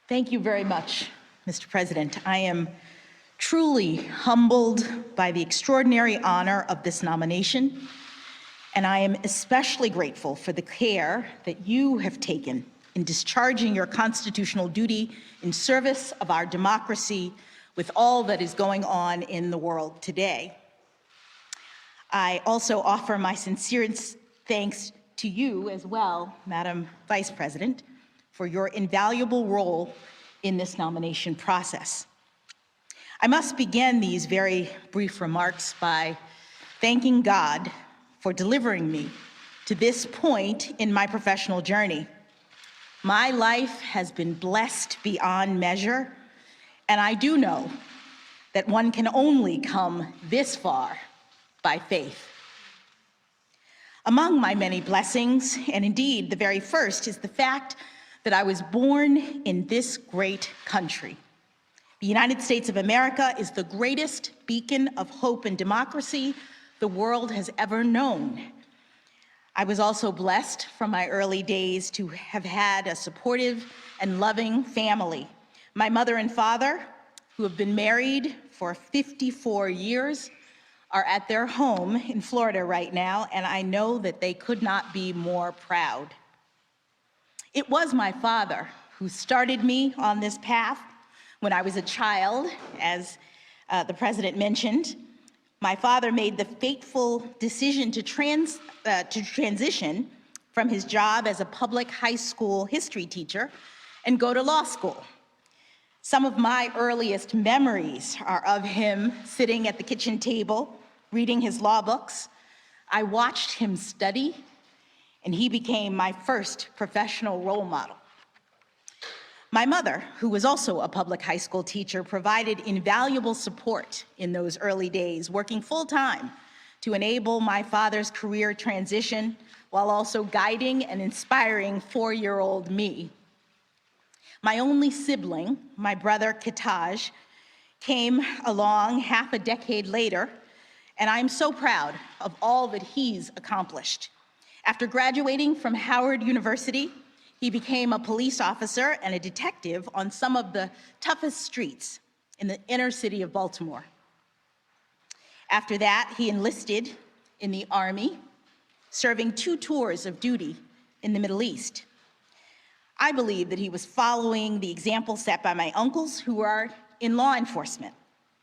Thank you very much, Mr. President. I am truly humbled by the extraordinary honor of this nomination, and I am especially grateful for the care that you have taken in discharging your constitutional duty in service of our democracy with all that is going on in the world today. I also offer my sincerest thanks to you as well, Madam Vice President, for your invaluable role in this nomination process. I must begin these very brief remarks by thanking God for delivering me to this point in my professional journey. My life has been blessed beyond measure, and I do know that one can only come this far by faith. Among my many blessings, and indeed the very first, is the fact that I was born in this great country. The United States of America is the greatest beacon of hope and democracy the world has ever known. I was also blessed from my early days to have had a supportive and loving family. My mother and father, who have been married for 54 years, are at their home in Florida right now, and I know that they could not be more proud. It was my father who started me on this path when I was a child, as the president mentioned. My father made the fateful decision to transition from his job as a public high school history teacher and go to law school. Some of my earliest memories are of him sitting at the kitchen table, reading his law books. I watched him study, and he became my first professional role model. My mother, who was also a public high school teacher, provided invaluable support in those early days, working full-time to enable my father's career transition while also guiding and inspiring 4-year-old me. My only sibling, my brother Ketanji, came along half a decade later, and I'm so proud of all that he's accomplished. After graduating from Howard University, he became a police officer and a detective on some of the toughest streets in the inner city of Baltimore. After that, he enlisted in the Army, serving 2 tours of duty in the Middle East. I believe that he was following the example set by my uncles who are in law enforcement.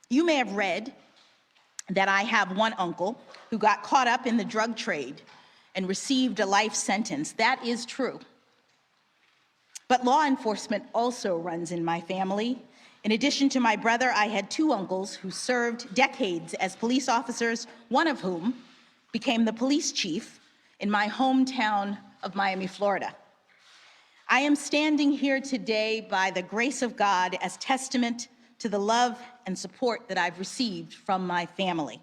You may have read that I have one uncle who got caught up in the drug trade and received a life sentence. That is true. But law enforcement also runs in my family. In addition to my brother, I had 2 uncles who served decades as police officers, one of whom became the police chief in my hometown of Miami, Florida. I am standing here today by the grace of God as testament to the love and support that I've received from my family.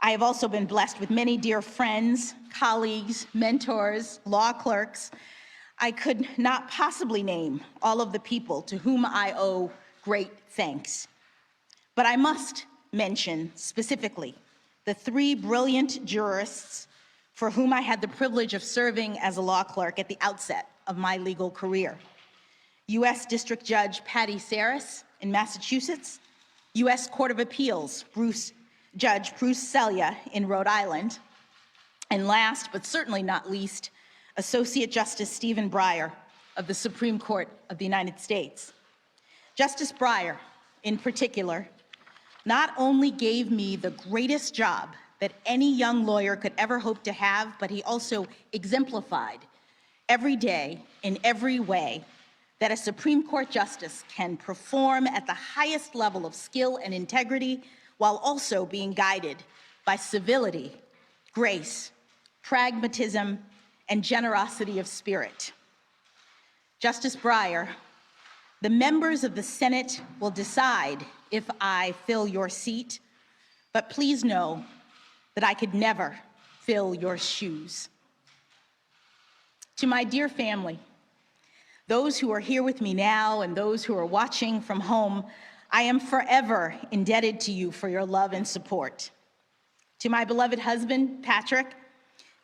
I have also been blessed with many dear friends, colleagues, mentors, law clerks. I could not possibly name all of the people to whom I owe great thanks. But I must mention specifically the 3 brilliant jurists for whom I had the privilege of serving as a law clerk at the outset of my legal career. U.S. District Judge Patty Saris in Massachusetts, U.S. Court of Appeals Judge Bruce Selya in Rhode Island, and last but certainly not least, Associate Justice Stephen Breyer of the Supreme Court of the United States. Justice Breyer, in particular, not only gave me the greatest job that any young lawyer could ever hope to have, but he also exemplified every day in every way that a Supreme Court justice can perform at the highest level of skill and integrity while also being guided by civility, grace, pragmatism, and generosity of spirit. Justice Breyer, the members of the Senate will decide if I fill your seat, but please know that I could never fill your shoes. To my dear family, those who are here with me now and those who are watching from home, I am forever indebted to you for your love and support. To my beloved husband, Patrick,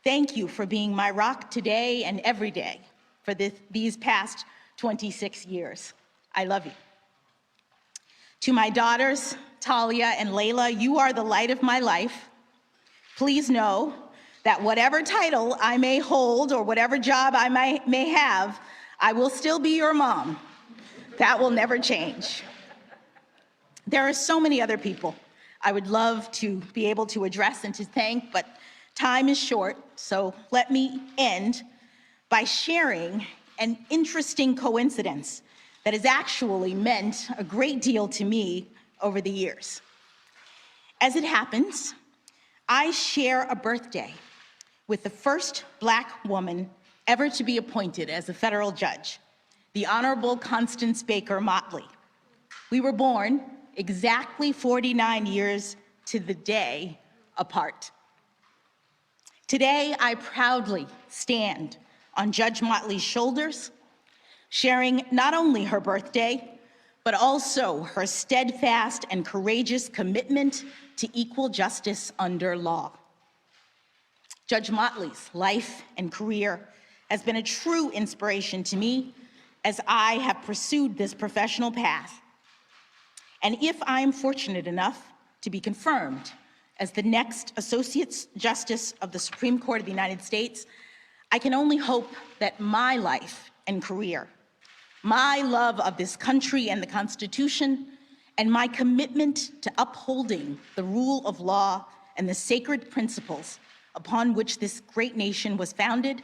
thank you for being my rock today and every day for these past 26 years. I love you. To my daughters, Talia and Layla, you are the light of my life. Please know that whatever title I may hold or whatever job I may have, I will still be your mom. That will never change. There are so many other people I would love to be able to address and to thank, but time is short, so let me end by sharing an interesting coincidence that has actually meant a great deal to me over the years. As it happens, I share a birthday with the first Black woman ever to be appointed as a federal judge, the Honorable Constance Baker Motley. We were born exactly 49 years to the day apart. Today, I proudly stand on Judge Motley's shoulders, sharing not only her birthday, but also her steadfast and courageous commitment to equal justice under law. Judge Motley's life and career has been a true inspiration to me as I have pursued this professional path. And if I am fortunate enough to be confirmed as the next Associate Justice of the Supreme Court of the United States, I can only hope that my life and career, my love of this country and the Constitution, and my commitment to upholding the rule of law and the sacred principles upon which this great nation was founded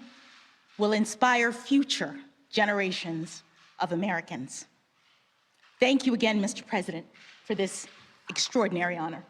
will inspire future generations of Americans. Thank you again, Mr. President, for this extraordinary honor.